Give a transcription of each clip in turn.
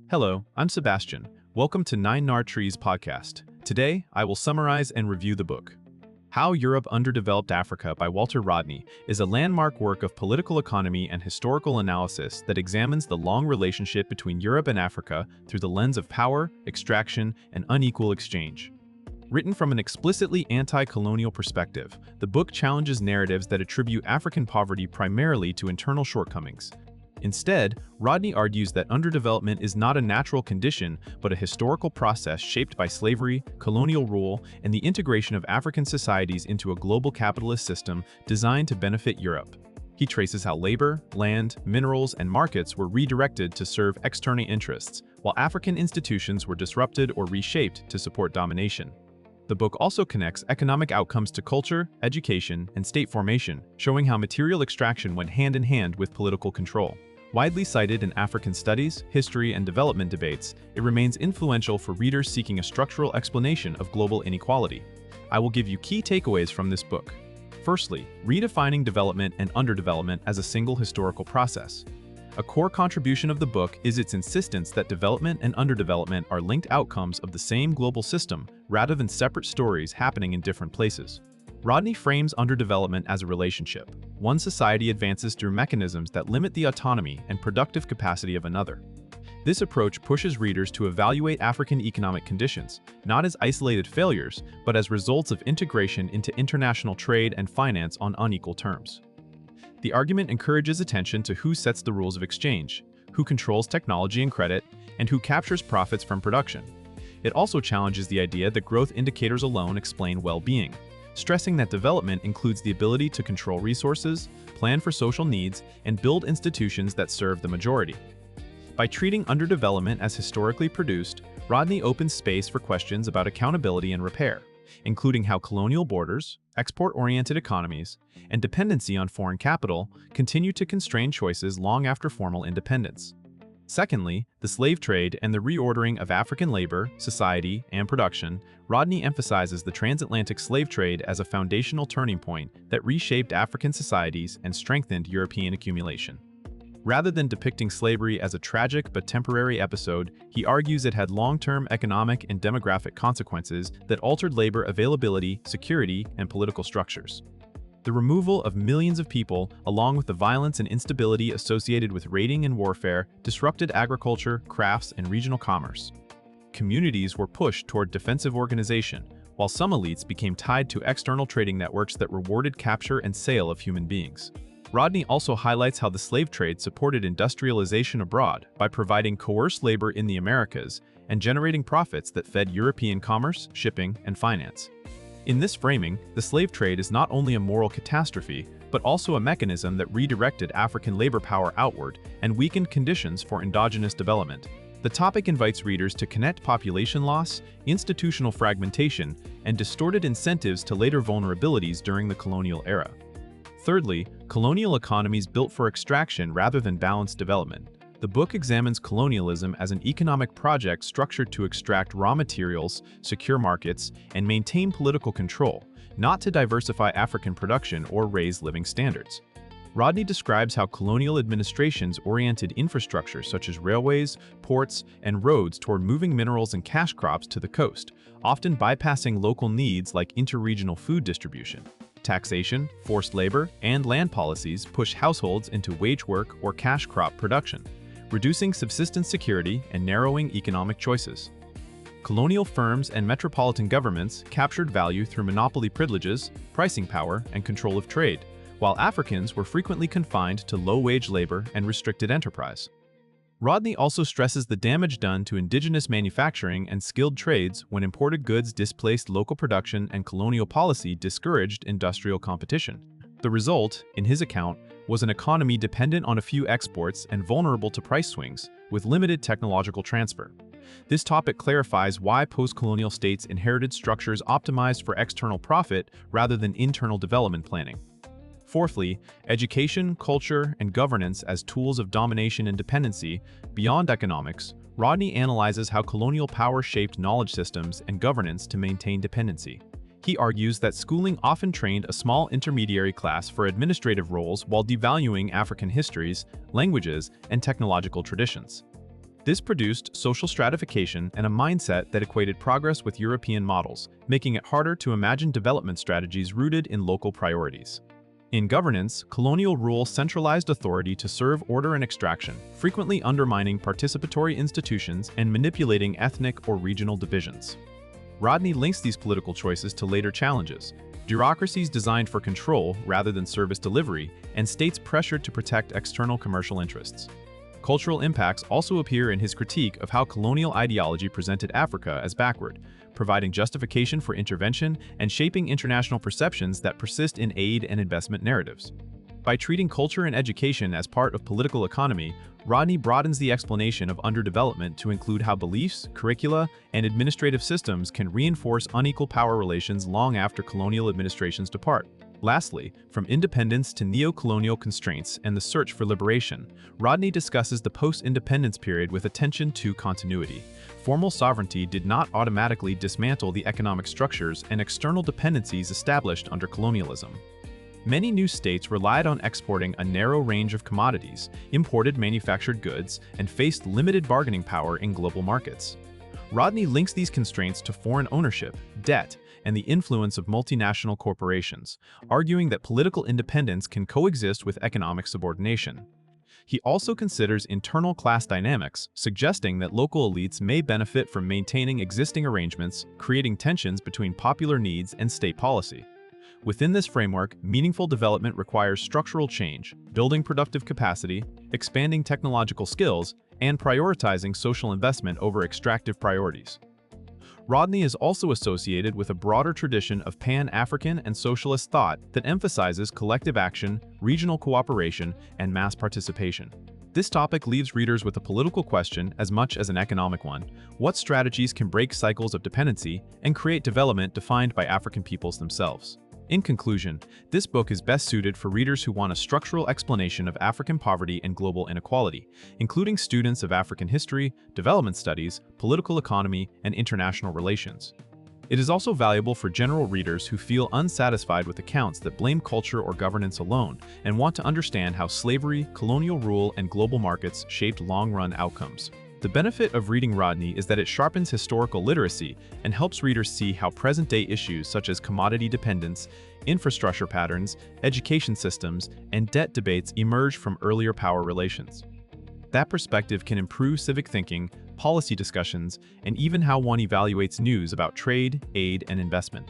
Hello, I'm Sebastian. Welcome to Nine Nar Trees podcast. Today, I will summarize and review the book. How Europe Underdeveloped Africa by Walter Rodney is a landmark work of political economy and historical analysis that examines the long relationship between Europe and Africa through the lens of power, extraction, and unequal exchange. Written from an explicitly anti-colonial perspective, the book challenges narratives that attribute African poverty primarily to internal shortcomings. Instead, Rodney argues that underdevelopment is not a natural condition but a historical process shaped by slavery, colonial rule, and the integration of African societies into a global capitalist system designed to benefit Europe. He traces how labor, land, minerals, and markets were redirected to serve external interests, while African institutions were disrupted or reshaped to support domination. The book also connects economic outcomes to culture, education, and state formation, showing how material extraction went hand in hand with political control. Widely cited in African studies, history, and development debates, it remains influential for readers seeking a structural explanation of global inequality. I will give you key takeaways from this book. Firstly, redefining development and underdevelopment as a single historical process. A core contribution of the book is its insistence that development and underdevelopment are linked outcomes of the same global system rather than separate stories happening in different places. Rodney frames underdevelopment as a relationship. One society advances through mechanisms that limit the autonomy and productive capacity of another. This approach pushes readers to evaluate African economic conditions, not as isolated failures, but as results of integration into international trade and finance on unequal terms. The argument encourages attention to who sets the rules of exchange, who controls technology and credit, and who captures profits from production. It also challenges the idea that growth indicators alone explain well-being, stressing that development includes the ability to control resources, plan for social needs, and build institutions that serve the majority. By treating underdevelopment as historically produced, Rodney opens space for questions about accountability and repair, including how colonial borders, export-oriented economies, and dependency on foreign capital continue to constrain choices long after formal independence. Secondly, the slave trade and the reordering of African labor, society, and production. Rodney emphasizes the transatlantic slave trade as a foundational turning point that reshaped African societies and strengthened European accumulation. Rather than depicting slavery as a tragic but temporary episode, he argues it had long-term economic and demographic consequences that altered labor availability, security, and political structures. The removal of millions of people, along with the violence and instability associated with raiding and warfare, disrupted agriculture, crafts, and regional commerce. Communities were pushed toward defensive organization, while some elites became tied to external trading networks that rewarded capture and sale of human beings. Rodney also highlights how the slave trade supported industrialization abroad by providing coerced labor in the Americas and generating profits that fed European commerce, shipping, and finance. In this framing, the slave trade is not only a moral catastrophe, but also a mechanism that redirected African labor power outward and weakened conditions for endogenous development. The topic invites readers to connect population loss, institutional fragmentation, and distorted incentives to later vulnerabilities during the colonial era. Thirdly, colonial economies built for extraction rather than balanced development. The book examines colonialism as an economic project structured to extract raw materials, secure markets, and maintain political control, not to diversify African production or raise living standards. Rodney describes how colonial administrations oriented infrastructure such as railways, ports, and roads toward moving minerals and cash crops to the coast, often bypassing local needs like interregional food distribution. Taxation, forced labor, and land policies push households into wage work or cash crop production, reducing subsistence security and narrowing economic choices. Colonial firms and metropolitan governments captured value through monopoly privileges, pricing power, and control of trade, while Africans were frequently confined to low-wage labor and restricted enterprise. Rodney also stresses the damage done to indigenous manufacturing and skilled trades when imported goods displaced local production and colonial policy discouraged industrial competition. The result, in his account, was an economy dependent on a few exports and vulnerable to price swings, with limited technological transfer. This topic clarifies why post-colonial states inherited structures optimized for external profit rather than internal development planning. Fourthly, education, culture, and governance as tools of domination and dependency. Beyond economics, Rodney analyzes how colonial power shaped knowledge systems and governance to maintain dependency. He argues that schooling often trained a small intermediary class for administrative roles while devaluing African histories, languages, and technological traditions. This produced social stratification and a mindset that equated progress with European models, making it harder to imagine development strategies rooted in local priorities. In governance, colonial rule centralized authority to serve order and extraction, frequently undermining participatory institutions and manipulating ethnic or regional divisions. Rodney links these political choices to later challenges: bureaucracies designed for control rather than service delivery, and states pressured to protect external commercial interests. Cultural impacts also appear in his critique of how colonial ideology presented Africa as backward, providing justification for intervention and shaping international perceptions that persist in aid and investment narratives. By treating culture and education as part of political economy, Rodney broadens the explanation of underdevelopment to include how beliefs, curricula, and administrative systems can reinforce unequal power relations long after colonial administrations depart. Lastly, from independence to neo-colonial constraints and the search for liberation, Rodney discusses the post-independence period with attention to continuity. Formal sovereignty did not automatically dismantle the economic structures and external dependencies established under colonialism. Many new states relied on exporting a narrow range of commodities, imported manufactured goods, and faced limited bargaining power in global markets. Rodney links these constraints to foreign ownership, debt, and the influence of multinational corporations, arguing that political independence can coexist with economic subordination. He also considers internal class dynamics, suggesting that local elites may benefit from maintaining existing arrangements, creating tensions between popular needs and state policy. Within this framework, meaningful development requires structural change, building productive capacity, expanding technological skills, and prioritizing social investment over extractive priorities. Rodney is also associated with a broader tradition of Pan-African and socialist thought that emphasizes collective action, regional cooperation, and mass participation. This topic leaves readers with a political question as much as an economic one: what strategies can break cycles of dependency and create development defined by African peoples themselves? In conclusion, this book is best suited for readers who want a structural explanation of African poverty and global inequality, including students of African history, development studies, political economy, and international relations. It is also valuable for general readers who feel unsatisfied with accounts that blame culture or governance alone and want to understand how slavery, colonial rule, and global markets shaped long-run outcomes. The benefit of reading Rodney is that it sharpens historical literacy and helps readers see how present-day issues such as commodity dependence, infrastructure patterns, education systems, and debt debates emerge from earlier power relations. That perspective can improve civic thinking, policy discussions, and even how one evaluates news about trade, aid, and investment.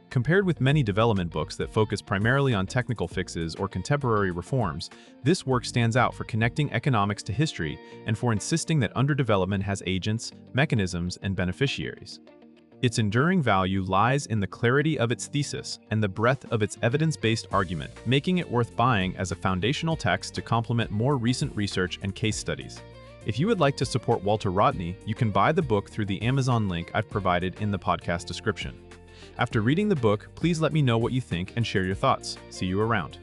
Compared with many development books that focus primarily on technical fixes or contemporary reforms, this work stands out for connecting economics to history and for insisting that underdevelopment has agents, mechanisms, and beneficiaries. Its enduring value lies in the clarity of its thesis and the breadth of its evidence-based argument, making it worth buying as a foundational text to complement more recent research and case studies. If you would like to support Walter Rodney, you can buy the book through the Amazon link I've provided in the podcast description. After reading the book, please let me know what you think and share your thoughts. See you around.